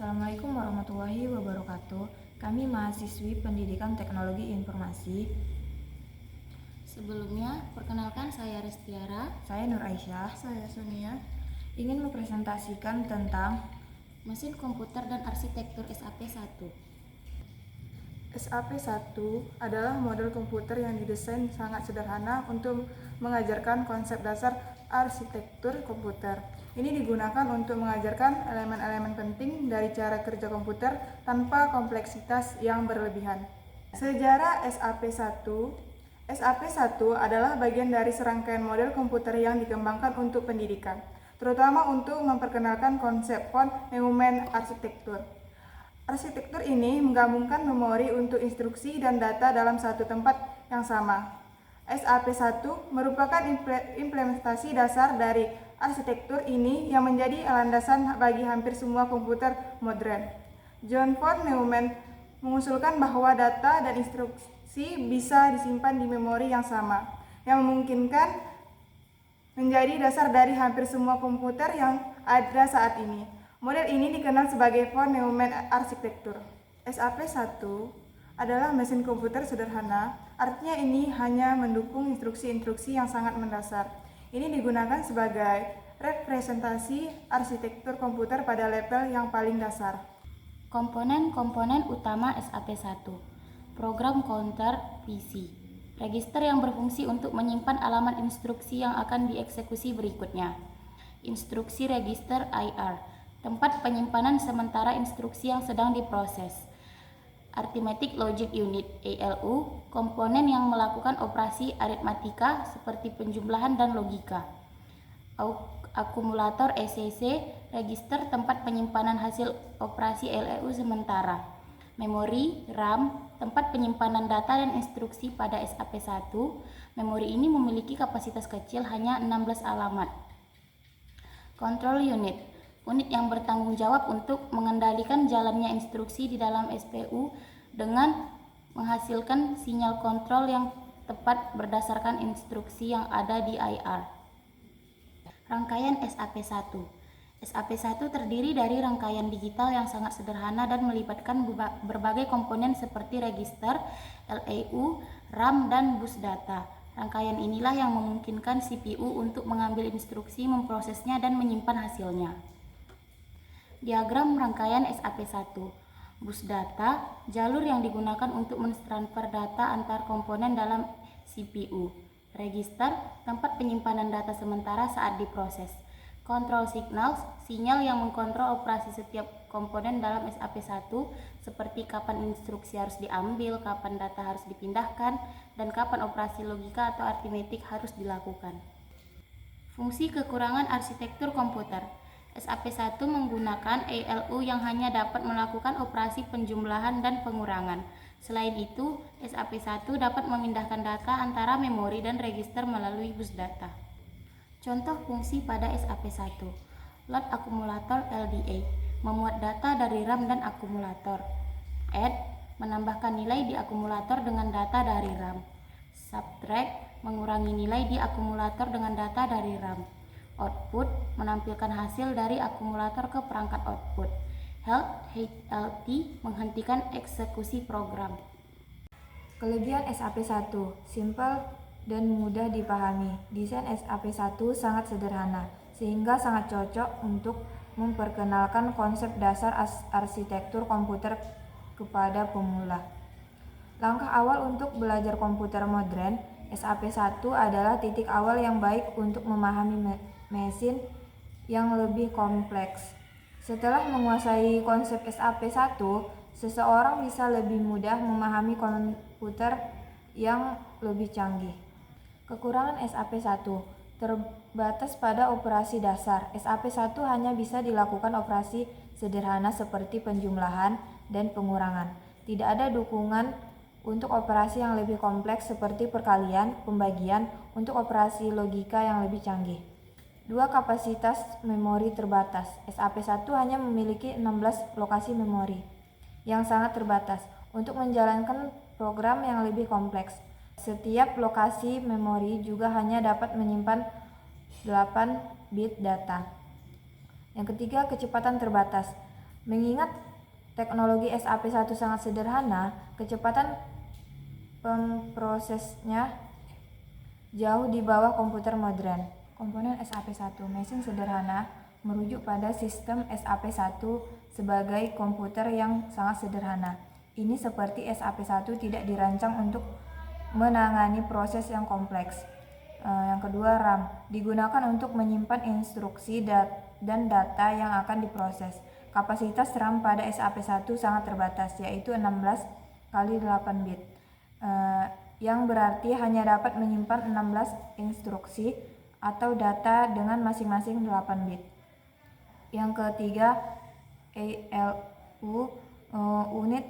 Assalamualaikum warahmatullahi wabarakatuh. Kami mahasiswi Pendidikan Teknologi Informasi. Sebelumnya, perkenalkan saya Restiara. Saya Nur Aisyah. Saya Sonia. Ingin mempresentasikan tentang Mesin Komputer dan Arsitektur SAP1. SAP1 adalah model komputer yang didesain sangat sederhana untuk mengajarkan konsep dasar arsitektur komputer. Ini digunakan untuk mengajarkan elemen-elemen penting dari cara kerja komputer tanpa kompleksitas yang berlebihan. Sejarah SAP1 SAP1 adalah bagian dari serangkaian model komputer yang dikembangkan untuk pendidikan, terutama untuk memperkenalkan konsep von Neumann arsitektur. Arsitektur ini menggabungkan memori untuk instruksi dan data dalam satu tempat yang sama. SAP1 merupakan implementasi dasar dari arsitektur ini yang menjadi landasan bagi hampir semua komputer modern. John von Neumann mengusulkan bahwa data dan instruksi bisa disimpan di memori yang sama, yang memungkinkan menjadi dasar dari hampir semua komputer yang ada saat ini. Model ini dikenal sebagai von Neumann arsitektur. SAP1 adalah mesin komputer sederhana, artinya ini hanya mendukung instruksi-instruksi yang sangat mendasar. Ini digunakan sebagai representasi arsitektur komputer pada level yang paling dasar. Komponen-komponen utama SAP1. Program counter PC. Register yang berfungsi untuk menyimpan alamat instruksi yang akan dieksekusi berikutnya. Instruksi register IR. Tempat penyimpanan sementara instruksi yang sedang diproses. Arithmetic Logic Unit ALU, komponen yang melakukan operasi aritmatika seperti penjumlahan dan logika. Akumulator ECC, register tempat penyimpanan hasil operasi LEU sementara. Memori RAM, tempat penyimpanan data dan instruksi pada SAP1. Memori ini memiliki kapasitas kecil, hanya 16 alamat. Control Unit, unit yang bertanggung jawab untuk mengendalikan jalannya instruksi di dalam SPU dengan menghasilkan sinyal kontrol yang tepat berdasarkan instruksi yang ada di IR. Rangkaian SAP1. SAP1 terdiri dari rangkaian digital yang sangat sederhana dan melibatkan berbagai komponen seperti register, LEU, RAM, dan bus data. Rangkaian inilah yang memungkinkan CPU untuk mengambil instruksi, memprosesnya, dan menyimpan hasilnya. Diagram rangkaian SAP1. Bus data, jalur yang digunakan untuk mentransfer data antar komponen dalam CPU. Register, tempat penyimpanan data sementara saat diproses. Control signals, sinyal yang mengkontrol operasi setiap komponen dalam SAP1 seperti kapan instruksi harus diambil, kapan data harus dipindahkan, dan kapan operasi logika atau aritmetik harus dilakukan. Fungsi kekurangan arsitektur komputer. SAP1 menggunakan ALU yang hanya dapat melakukan operasi penjumlahan dan pengurangan. Selain itu, SAP1 dapat memindahkan data antara memori dan register melalui bus data. Contoh fungsi pada SAP1. Load akumulator LDA, memuat data dari RAM dan akumulator. Add, menambahkan nilai di akumulator dengan data dari RAM. Subtract, mengurangi nilai di akumulator dengan data dari RAM. Output, menampilkan hasil dari akumulator ke perangkat output. HLT, menghentikan eksekusi program. kelebihan SAP1, simpel dan mudah dipahami. Desain SAP1 sangat sederhana, sehingga sangat cocok untuk memperkenalkan konsep dasar arsitektur komputer kepada pemula. Langkah awal untuk belajar komputer modern, SAP1 adalah titik awal yang baik untuk memahami mesin yang lebih kompleks. Setelah menguasai konsep SAP1, seseorang bisa lebih mudah memahami komputer yang lebih canggih. Kekurangan SAP1 terbatas pada operasi dasar. SAP1 hanya bisa dilakukan operasi sederhana seperti penjumlahan dan pengurangan. Tidak ada dukungan untuk operasi yang lebih kompleks seperti perkalian, pembagian, untuk operasi logika yang lebih canggih. 2. Kapasitas memori terbatas. SAP1 hanya memiliki 16 lokasi memori yang sangat terbatas untuk menjalankan program yang lebih kompleks. Setiap lokasi memori juga hanya dapat menyimpan 8 bit data. Yang ketiga, kecepatan terbatas. Mengingat teknologi SAP1 sangat sederhana, kecepatan pemprosesnya jauh di bawah komputer modern. Komponen SAP1 mesin sederhana merujuk pada sistem SAP1 sebagai komputer yang sangat sederhana. Ini seperti SAP1 tidak dirancang untuk menangani proses yang kompleks. Yang kedua, RAM digunakan untuk menyimpan instruksi dan data yang akan diproses. Kapasitas RAM pada SAP1 sangat terbatas, yaitu 16 kali 8 bit, yang berarti hanya dapat menyimpan 16 instruksi atau data dengan masing-masing 8 bit. Yang ketiga, ALU, unit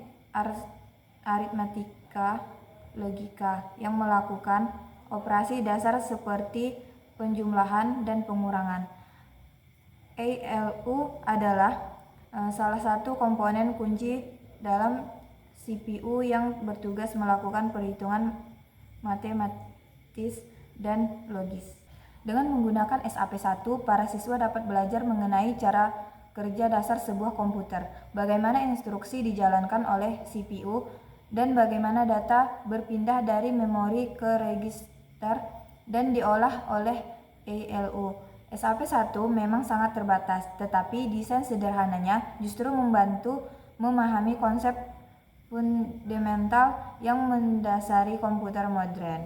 aritmatika logika yang melakukan operasi dasar seperti penjumlahan dan pengurangan. ALU adalah salah satu komponen kunci dalam CPU yang bertugas melakukan perhitungan matematis dan logis. Dengan menggunakan SAP1, para siswa dapat belajar mengenai cara kerja dasar sebuah komputer, bagaimana instruksi dijalankan oleh CPU, dan bagaimana data berpindah dari memori ke register dan diolah oleh ALU. SAP1 memang sangat terbatas, tetapi desain sederhananya justru membantu memahami konsep fundamental yang mendasari komputer modern.